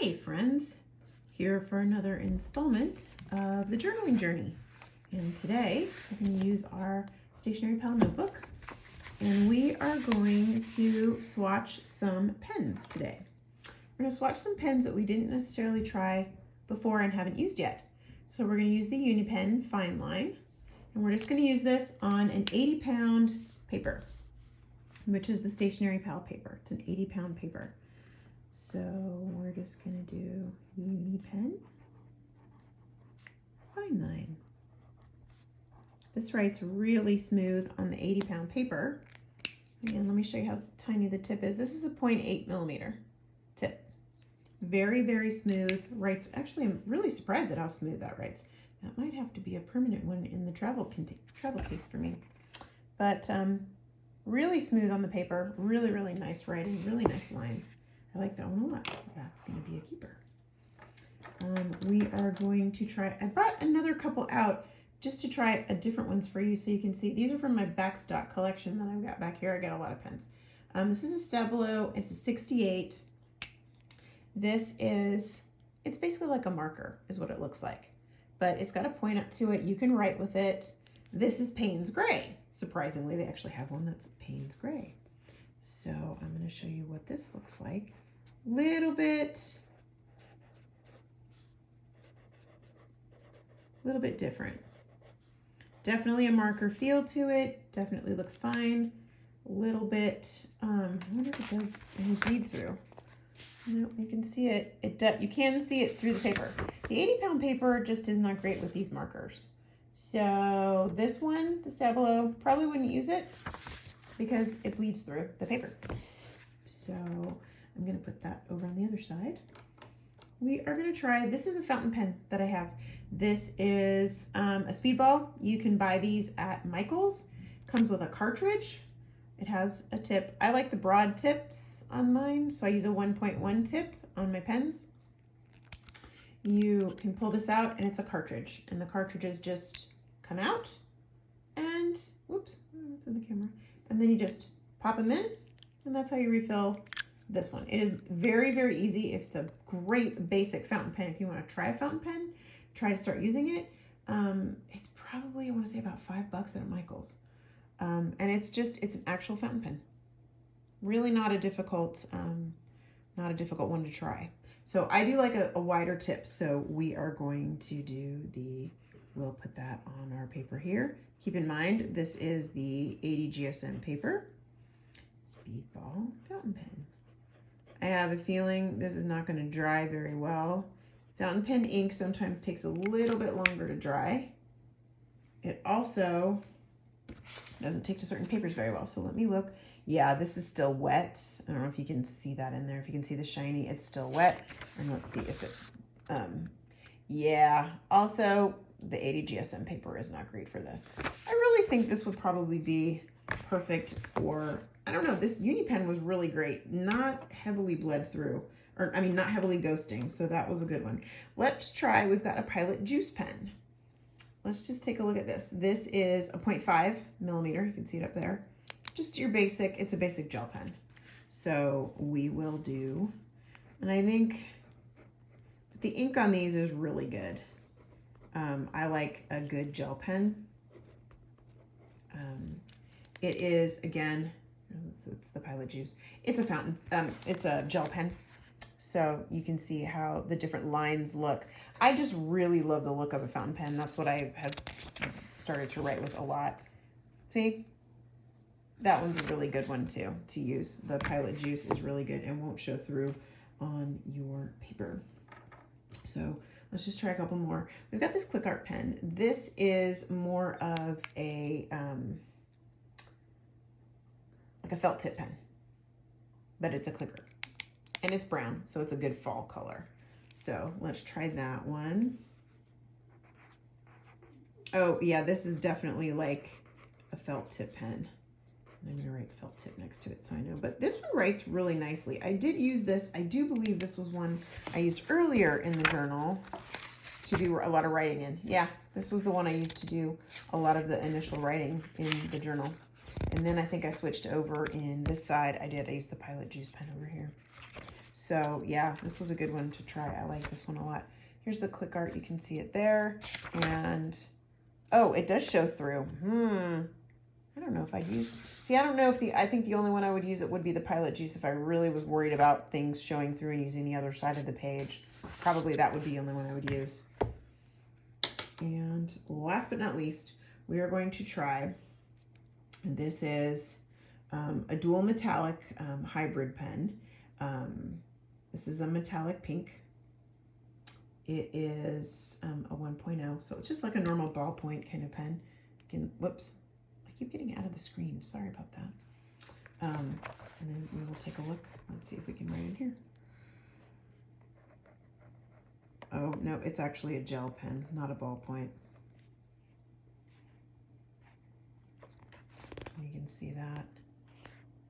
Hey friends, here for another installment of the journaling journey. And today we're going to use our Stationery Pal notebook and we are going to swatch some pens today. We're going to swatch some pens that we didn't necessarily try before and haven't used yet. So we're going to use the Unipen Fine Line and we're just going to use this on an 80-pound paper, which is the Stationery Pal paper. It's an 80-pound paper. So we're just going to do Unipen Fine Line. This writes really smooth on the 80-pound paper. And let me show you how tiny the tip is. This is a 0.8 millimeter tip. Very, very smooth. Writes, actually, I'm really surprised at how smooth that writes. That might have to be a permanent one in the travel case for me. But really smooth on the paper. Really, really nice writing. Really nice lines. I like that one a lot. That's going to be a keeper. We are going to try, I brought another couple out just to try a different ones for you so you can see. These are from my backstock collection that I've got back here. I got a lot of pens. This is a Stabilo. It's a 68. This is, it's basically like a marker is what it looks like. But it's got a point up to it. You can write with it. This is Payne's Gray. Surprisingly, they actually have one that's Payne's Gray. So I'm going to show you what this looks like. Little bit different. Definitely a marker feel to it. Definitely looks fine. A little bit, I wonder if it does any bleed through. No, you can see it. You can see it through the paper. The 80-pound paper just is not great with these markers. So this one, the Stabilo, probably wouldn't use it because it bleeds through the paper. So I'm going to put that over on the other side. We are going to try, this is a fountain pen that I have. This is a Speedball. You can buy these at Michael's. Comes with a cartridge. It has a tip. I like the broad tips on mine, so I use a 1.1 tip on my pens. You can pull this out and it's a cartridge, and the cartridges just come out and, whoops, it's in the camera. And then you just pop them in, and that's how you refill this one. It is very, very easy. It's a great basic fountain pen. If you want to try a fountain pen, try to start using it. It's probably, I want to say about $5 at Michael's. And it's an actual fountain pen. Really not a difficult one to try. So I do like a wider tip. So we are going to we'll put that on our paper here. Keep in mind, this is the 80 GSM paper. Speedball fountain pen. I have a feeling this is not going to dry very well. Fountain pen ink sometimes takes a little bit longer to dry. It also doesn't take to certain papers very well. So let me look. Yeah, this is still wet. I don't know if you can see that in there. If you can see the shiny, it's still wet. And let's see if it, yeah. Also, the 80 GSM paper is not great for this. I really think this would probably be perfect for, I don't know, this Unipen was really great. Not heavily bled through, or I mean, not heavily ghosting. So that was a good one. Let's try, we've got a Pilot Juice pen. Let's just take a look at this. This is a 0.5 millimeter. You can see it up there. Just your basic, it's a basic gel pen. So we will do, and I think the ink on these is really good. I like a good gel pen. It is, again, it's the Pilot Juice. It's a fountain, it's a gel pen. So you can see how the different lines look. I just really love the look of a fountain pen. That's what I have started to write with a lot. See, that one's a really good one too to use. The Pilot Juice is really good and won't show through on your paper. So let's just try a couple more. We've got this Click Art pen. This is more of a, like a felt tip pen, but it's a clicker. And it's brown, so it's a good fall color. So let's try that one. Oh yeah, this is definitely like a felt tip pen. I'm gonna write felt tip next to it so I know, but this one writes really nicely. I did use this, I do believe this was one I used earlier in the journal to do a lot of writing in. Yeah, this was the one I used to do a lot of the initial writing in the journal. And then I think I switched over in this side. I used the Pilot Juice pen over here. So yeah, this was a good one to try. I like this one a lot. Here's the click art. You can see it there. And, oh, it does show through. I don't know if I'd use, see, I don't know if I think the only one I would use it would be the Pilot Juice if I really was worried about things showing through and using the other side of the page. Probably that would be the only one I would use. And last but not least, we are going to try, and this is a dual metallic hybrid pen. This is a metallic pink. It is a 1.0, so it's just like a normal ballpoint kind of pen. Again, whoops. I keep getting out of the screen. Sorry about that. And then we will take a look. Let's see if we can write in here. Oh, no, it's actually a gel pen, not a ballpoint. You can see that.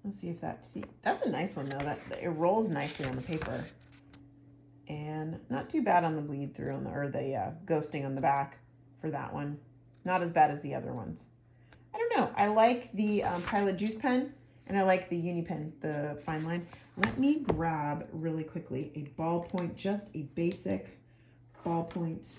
Let's see if that, see, that's a nice one though. That it rolls nicely on the paper. And not too bad on the bleed through on the, or the ghosting on the back for that one. Not as bad as the other ones. I don't know. I like the Pilot Juice pen, and I like the Uni pen, the fine line. Let me grab really quickly a ballpoint, just a basic ballpoint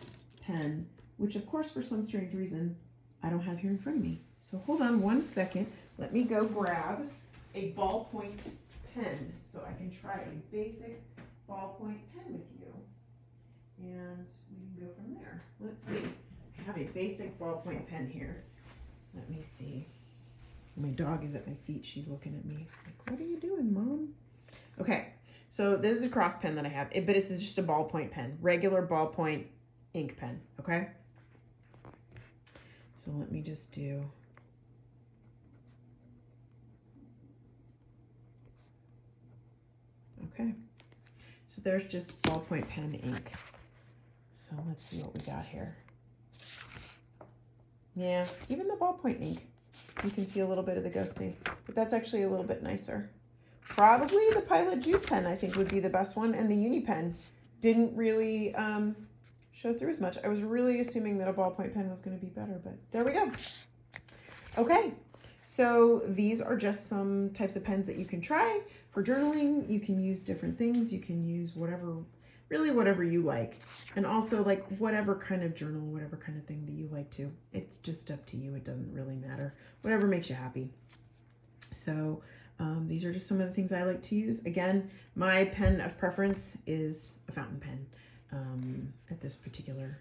pen, which of course for some strange reason I don't have here in front of me. So hold on one second. Let me go grab a ballpoint pen so I can try a basic ballpoint pen with you. And we can go from there. Let's see. I have a basic ballpoint pen here. Let me see. My dog is at my feet. She's looking at me like, what are you doing, Mom? Okay, so this is a cross pen that I have, but it's just a ballpoint pen, regular ballpoint ink pen, okay? So let me just do, okay. So there's just ballpoint pen ink. So let's see what we got here. Yeah, even the ballpoint ink, you can see a little bit of the ghosting, but that's actually a little bit nicer. Probably the Pilot Juice pen, I think, would be the best one, and the Uni pen didn't really show through as much. I was really assuming that a ballpoint pen was going to be better, but there we go. Okay, so these are just some types of pens that you can try for journaling. You can use different things. You can use whatever, really whatever you like. And also like whatever kind of journal, whatever kind of thing that you like to. It's just up to you. It doesn't really matter. Whatever makes you happy. So these are just some of the things I like to use. Again, my pen of preference is a fountain pen at this particular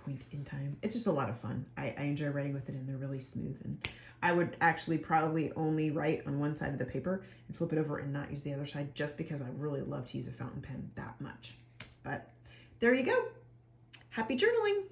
point in time. It's just a lot of fun. I enjoy writing with it, and they're really smooth. And I would actually probably only write on one side of the paper and flip it over and not use the other side, just because I really love to use a fountain pen that much. But there you go. Happy journaling.